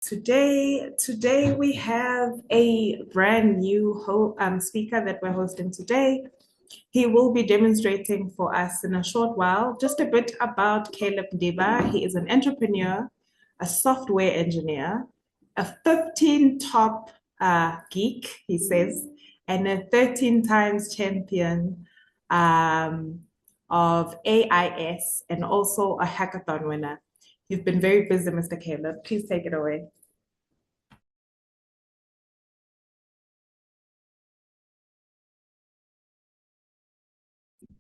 Today we have a brand new speaker that we're hosting today. He will be demonstrating for us in a short while just a bit about Caleb Deba. He is an entrepreneur, a software engineer, a 15 top geek, he says, and a 13 times champion um, of AIS and also a hackathon winner. You've been very busy, Mr. Caleb. Please take it away.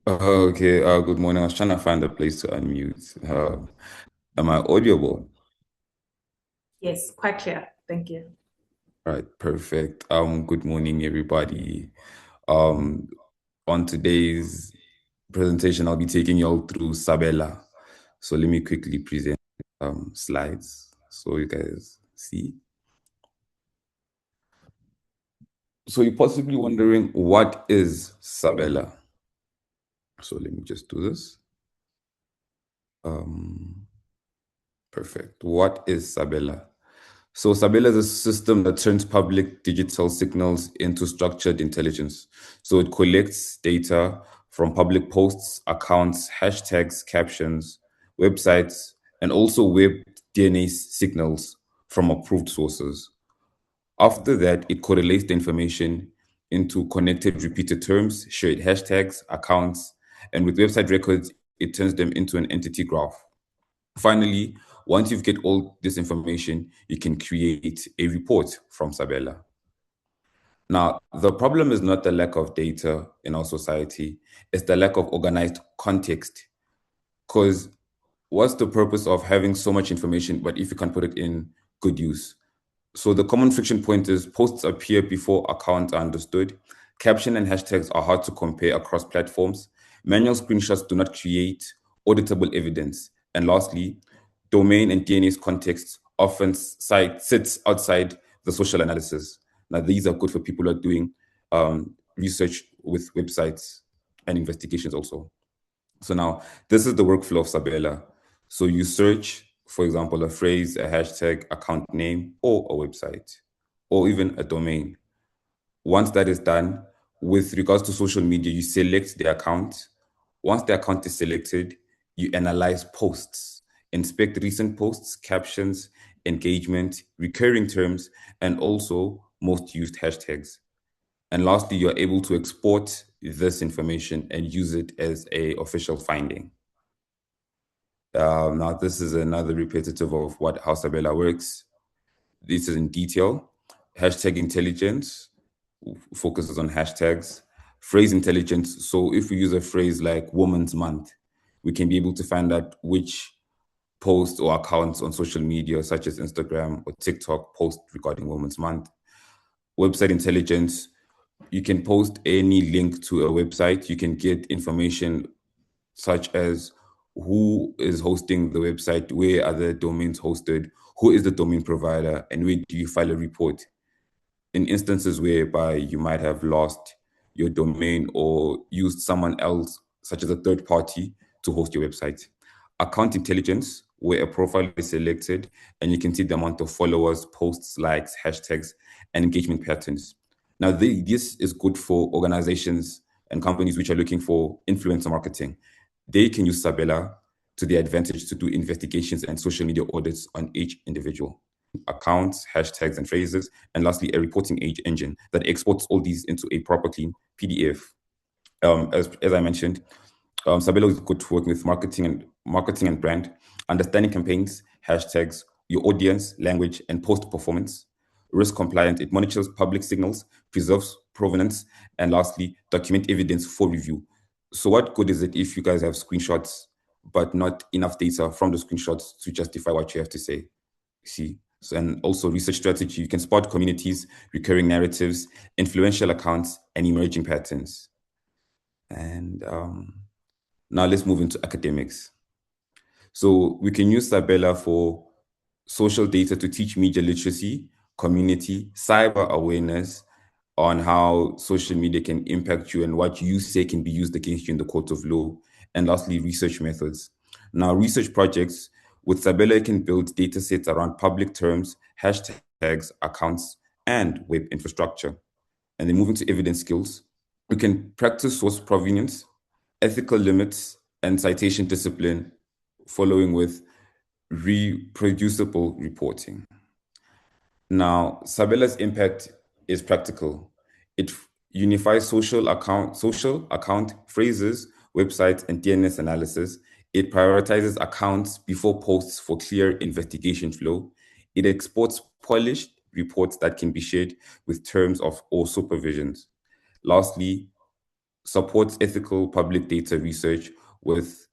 Okay, good morning. I was trying to find a place to unmute. Am I audible? Yes, quite clear. Thank you. Right, perfect. Good morning, everybody. Um, on today's presentation, I'll be taking you all through Sabela. So let me quickly present slides so you guys see. So you're possibly wondering, what is Sabela? So let me just do this. Um, Perfect. What is Sabela? So Sabela is a system that turns public digital signals into structured intelligence. So it collects data from public posts, accounts, hashtags, captions, websites, and also web DNA signals from approved sources. After that, it correlates the information into connected repeated terms, shared hashtags, accounts, and with website records, it turns them into an entity graph. Finally, once you've get all this information, you can create a report from Sabela. Now, the problem is not the lack of data in our society, it's the lack of organized context. Because what's the purpose of having so much information, but if you can't put it in good use? So the common friction point is posts appear before accounts are understood. Caption and hashtags are hard to compare across platforms. Manual screenshots do not create auditable evidence. And lastly, domain and DNS context often sits outside the social analysis. Now, these are good for people who are doing research with websites and investigations also. So now this is the workflow of Sabela. So you search, for example, a phrase, a hashtag, account name, or a website, or even a domain. Once that is done, with regards to social media, you select the account. Once the account is selected, you analyze posts, inspect recent posts, captions, engagement, recurring terms, and also most used hashtags. And lastly, you're able to export this information and use it as a official finding. Now, this is another repetitive of what how Sabela works. This is in detail. Hashtag intelligence focuses on hashtags. Phrase intelligence. So if we use a phrase like Women's Month, we can be able to find out which posts or accounts on social media, such as Instagram or TikTok, post regarding Women's Month. Website intelligence. You can post any link to a website. You can get information such as who is hosting the website, where are the domains hosted, who is the domain provider, and where do you file a report in instances whereby you might have lost your domain or used someone else, such as a third party, to host your website. Account intelligence, where a profile is selected and you can see the amount of followers, posts, likes, hashtags, and engagement patterns. Now, this is good for organizations and companies which are looking for influencer marketing. They can use Sabela to their advantage to do investigations and social media audits on each individual accounts, hashtags, and phrases, and lastly, a reporting engine that exports all these into a proper clean PDF. As I mentioned, Sabelo is good to working with marketing and brand, understanding campaigns, hashtags, your audience, language, and post performance. Risk compliant, it monitors public signals, preserves provenance, and lastly, document evidence for review. So, what good is it if you guys have screenshots but not enough data from the screenshots to justify what you have to say? See, so, and also research strategy. You can spot communities, recurring narratives, influential accounts, and emerging patterns. And now let's move into academics. So we can use Sabela for social data to teach media literacy, community, cyber awareness on how social media can impact you and what you say can be used against you in the court of law. And lastly, research methods. Now, research projects, With Sabela, you can build data sets around public terms, hashtags, accounts, and web infrastructure. And then moving to evidence skills, you can practice source provenance, ethical limits, and citation discipline, following with reproducible reporting. Now, Sabela's impact is practical. It unifies social account phrases, websites, and DNS analysis. It prioritizes accounts before posts for clear investigation flow. It exports polished reports that can be shared with terms of or supervisions. Lastly, supports ethical public data research with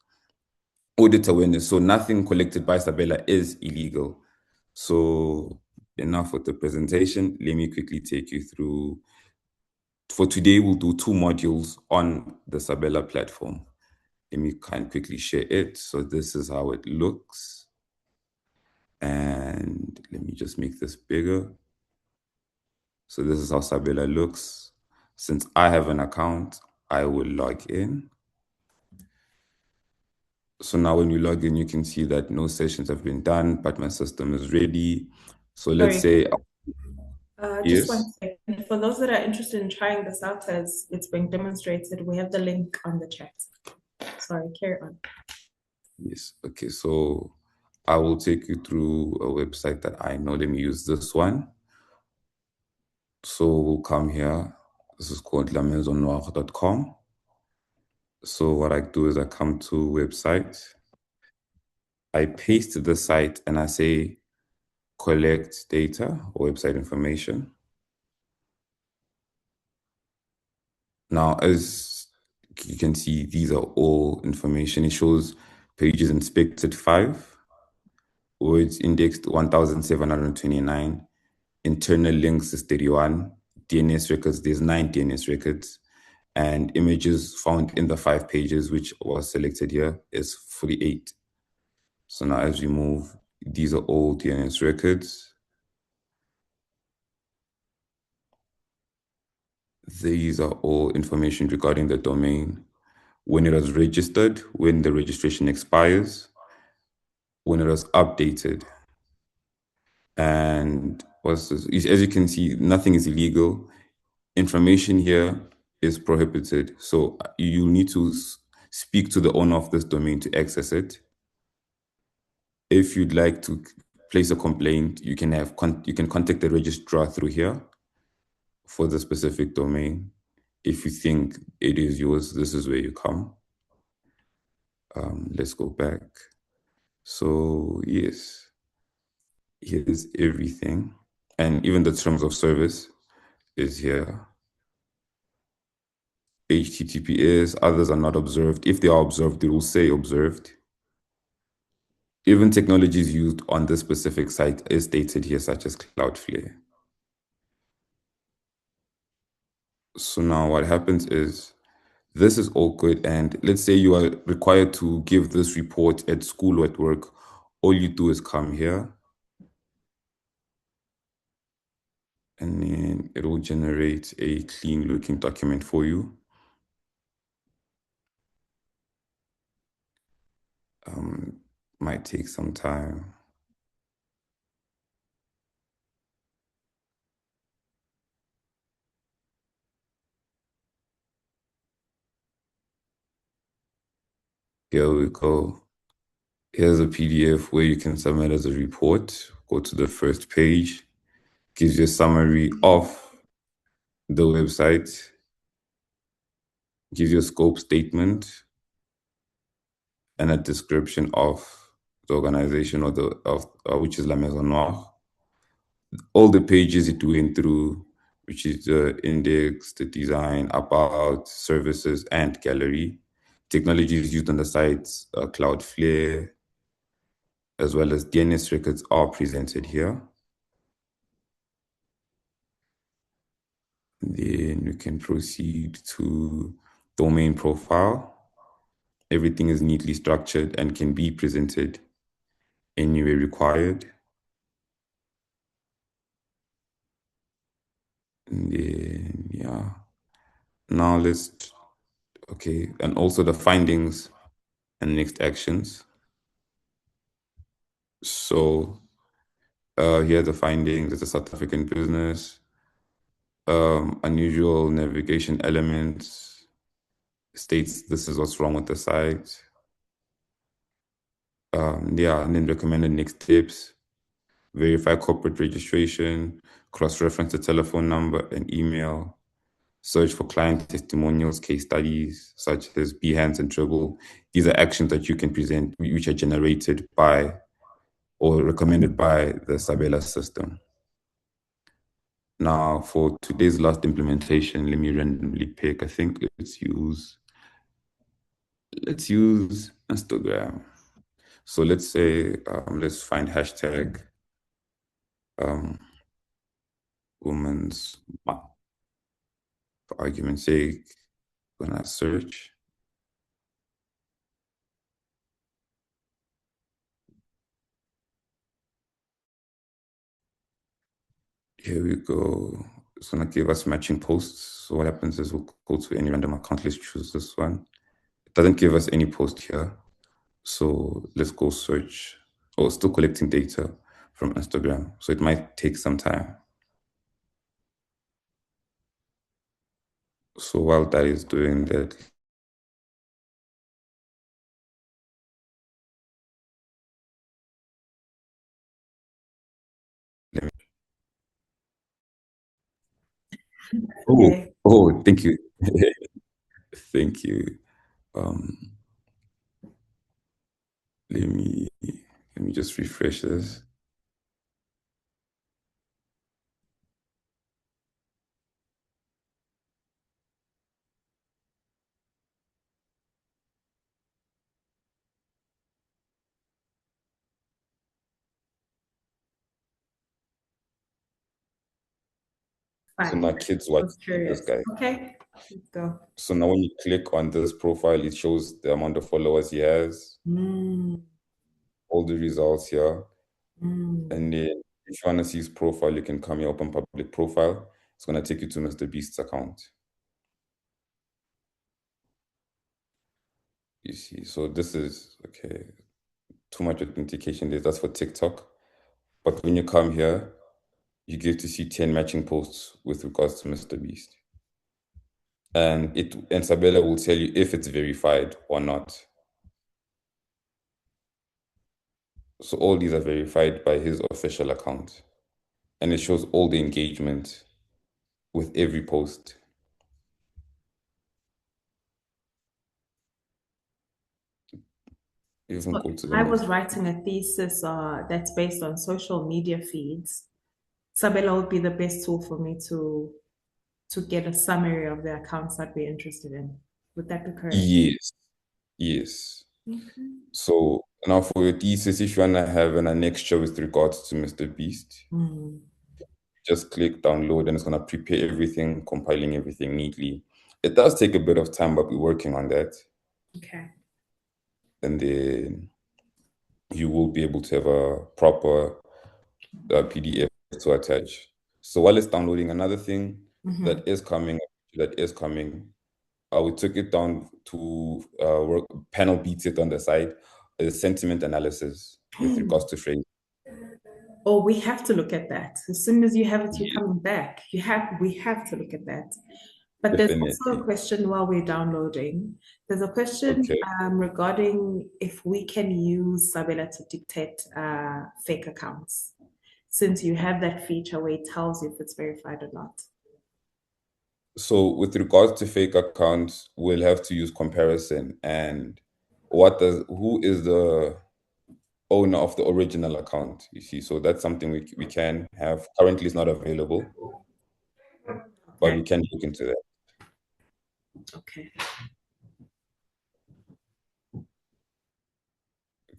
audit awareness. So nothing collected by Sabela is illegal. So enough with the presentation. Let me quickly take you through. For today, we'll do 2 modules on the Sabela platform. Let me kind of quickly share it. So this is how it looks. And let me just make this bigger. So this is how Sabela looks. Since I have an account, I will log in. So now when you log in, you can see that no sessions have been done, but my system is ready. So let's Sorry, say, just yes, one second. For those that are interested in trying this out as it's being demonstrated, we have the link on the chat. Sorry, carry on. yes. Okay, so I will take you through a website that I know. Let me use this one. So we'll come here. This is called lamaisonnoire.com. So what I do is I come to website, I paste the site and I say collect data or website information. Now, as you can see, these are all information. It shows pages inspected 5, words indexed 1,729, internal links is 31, DNS records, there's 9 DNS records, and images found in the 5 pages, which was selected here, is 48. So now as we move, these are all DNS records. These are all information regarding the domain, when it was registered, when the registration expires, when it was updated. And what's this? As you can see, nothing is illegal. Information here is prohibited. So you need to speak to the owner of this domain to access it. If you'd like to place a complaint, you can you can contact the registrar through here for the specific domain. If you think it is yours, this is where you come. Let's go back. So yes, here's everything. And even the terms of service is here. HTTPS, others are not observed. If they are observed, it will say observed. Even technologies used on this specific site is stated here, such as Cloudflare. So now what happens is, this is all good. And let's say you are required to give this report at school or at work. All you do is come here. And then it will generate a clean looking document for you. Might take some time. Here we go. Here's a PDF where you can submit as a report. Go to the first page, gives you a summary of the website, gives you a scope statement, and a description of the organization or which is La Maison Noire. All the pages it went through, which is the index, the design, about, services, and gallery. Technologies used on the sites, Cloudflare, as well as DNS records are presented here. Then we can proceed to domain profile. Everything is neatly structured and can be presented anywhere required. And then, yeah. Now okay. And also the findings and next actions. So here are the findings. It's a South African business. Unusual navigation elements states this is what's wrong with the site. Yeah, and then recommended next tips. Verify corporate registration, cross-reference the telephone number and email, search for client testimonials, case studies such as Behance and Dribble. These are actions that you can present, which are generated by or recommended by the Sabela system. Now, for today's last implementation, let me randomly pick. I think let's use Instagram. So let's say let's find hashtag um, women's month. For argument's sake, when I search, here we go. It's gonna give us matching posts. So what happens is we'll go to any random account. Let's choose this one. It doesn't give us any post here. So let's go search. Oh, still collecting data from Instagram. So it might take some time. So while that is doing that, let me, Okay. thank you. Thank you. Um, let me just refresh this. So Fine. now kids I watch was this curious. guy. Okay, let's go. So now when you click on this profile, it shows the amount of followers he has, Mm, all the results here. mm. And then if you want to see his profile, you can come here, open public profile. It's going to take you to Mr. Beast's account. You see, so this is okay. Too much authentication there. That's for TikTok. But when you come here, you get to see 10 matching posts with regards to Mr. Beast. And Sabela will tell you if it's verified or not. So all these are verified by his official account. And it shows all the engagement with every post. You can So go to the I next. was writing a thesis that's based on social media feeds. Sabela would be the best tool for me to get a summary of the accounts that we're interested in. Would that be correct? Yes, yes. Okay. So now for your thesis, if you want to have an annexure with regards to Mr. Beast, Mm, just click download and it's going to prepare everything, compiling everything neatly. It does take a bit of time, but we're working on that. okay. And then you will be able to have a proper PDF to attach. So while it's downloading, another thing Mm-hmm. that is coming, that is coming, we took it down to work, panel beats it on the side, sentiment analysis with regards to phrase. Oh, we have to look at that. As soon as you have it, you're Yeah, coming back. We have to look at that. But there's also a definitely. question while we're downloading. There's a question Okay. regarding if we can use Sabela to dictate fake accounts, since you have that feature where it tells you if it's verified or not. So with regards to fake accounts, we'll have to use comparison and who is the owner of the original account, you see. So that's something we can have. Currently it's not available, but Okay. we can look into that. Okay.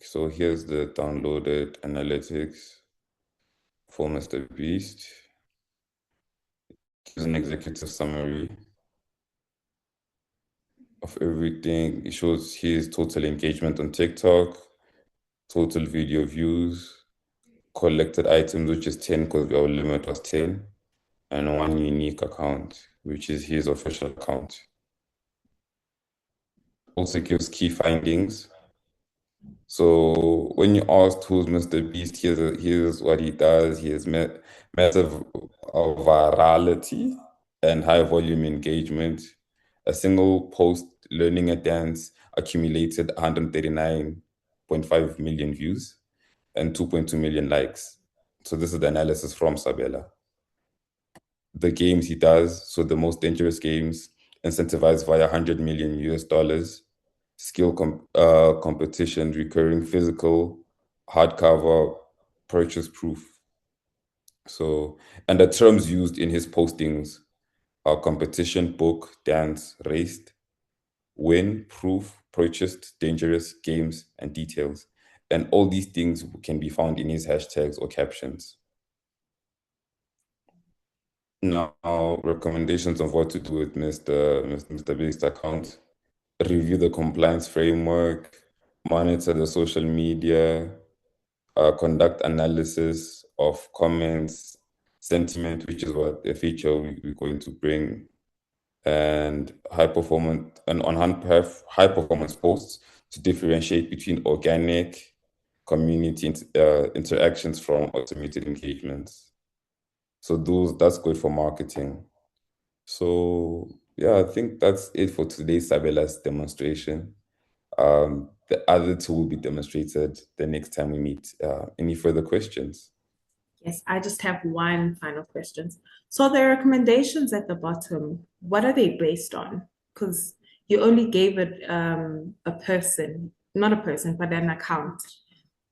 So here's the downloaded analytics for Mr. Beast. Here's an executive summary of everything. It shows his total engagement on TikTok, total video views, collected items, which is 10 because our limit was 10, and one unique account, which is his official account. Also gives key findings So when you asked who's Mr. Beast, here's what he does. He has massive virality and high volume engagement. A single post learning a dance accumulated 139.5 million views and 2.2 million likes. So this is the analysis from Sabela. The games he does, so the most dangerous games, incentivized via 100 million US dollars, competition, recurring physical, hardcover, purchase proof. So, and the terms used in his postings are competition, book, dance, raced, win, proof, purchased, dangerous, games, and details. And all these things can be found in his hashtags or captions. Now, recommendations of what to do with Mr. Beast account. Review the compliance framework, monitor the social media, conduct analysis of comments, sentiment, which is what a feature we're going to bring, and high performance posts to differentiate between organic community interactions from automated engagements. So that's good for marketing. So yeah, I think that's it for today's Sabela's demonstration. The other two will be demonstrated the next time we meet. Any further questions? Yes, I just have one final question. So the recommendations at the bottom, what are they based on? Because you only gave it a person, not a person, but an account.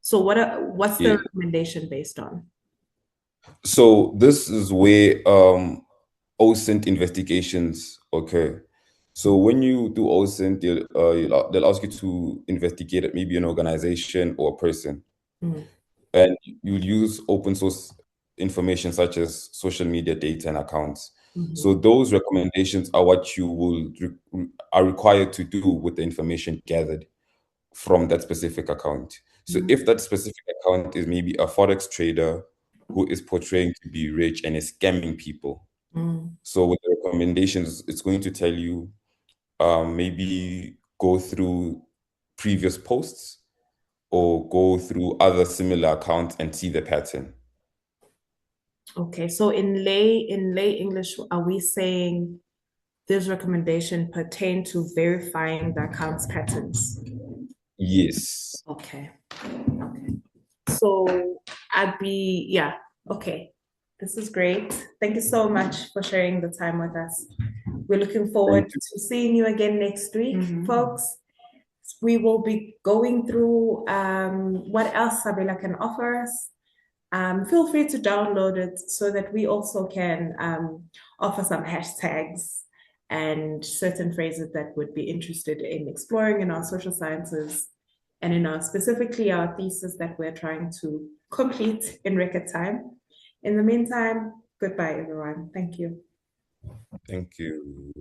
So what's the Yeah. recommendation based on? So this is where OSINT investigations occur. So when you do OSINT, they'll ask you to investigate maybe an organization or a person. Mm, And you use open source information such as social media data and accounts. So mhm, those recommendations are what you are required to do with the information gathered from that specific account. So mhm, if that specific account is maybe a forex trader who is portraying to be rich and is scamming people, mm. so with the recommendations, it's going to tell you maybe go through previous posts or go through other similar accounts and see the pattern. Okay, so in lay English, are we saying this recommendation pertain to verifying the account's patterns? Yes. Okay. Okay. So yeah, okay. This is great. Thank you so much for sharing the time with us. We're looking forward Thank you. to seeing you again next week, folks. We will be going through what else Sabela can offer us. Feel free to download it so that we also can offer some hashtags and certain phrases that would be interested in exploring in our social sciences and in our specifically our thesis that we're trying to complete in record time. In the meantime, goodbye, everyone. Thank you. Thank you.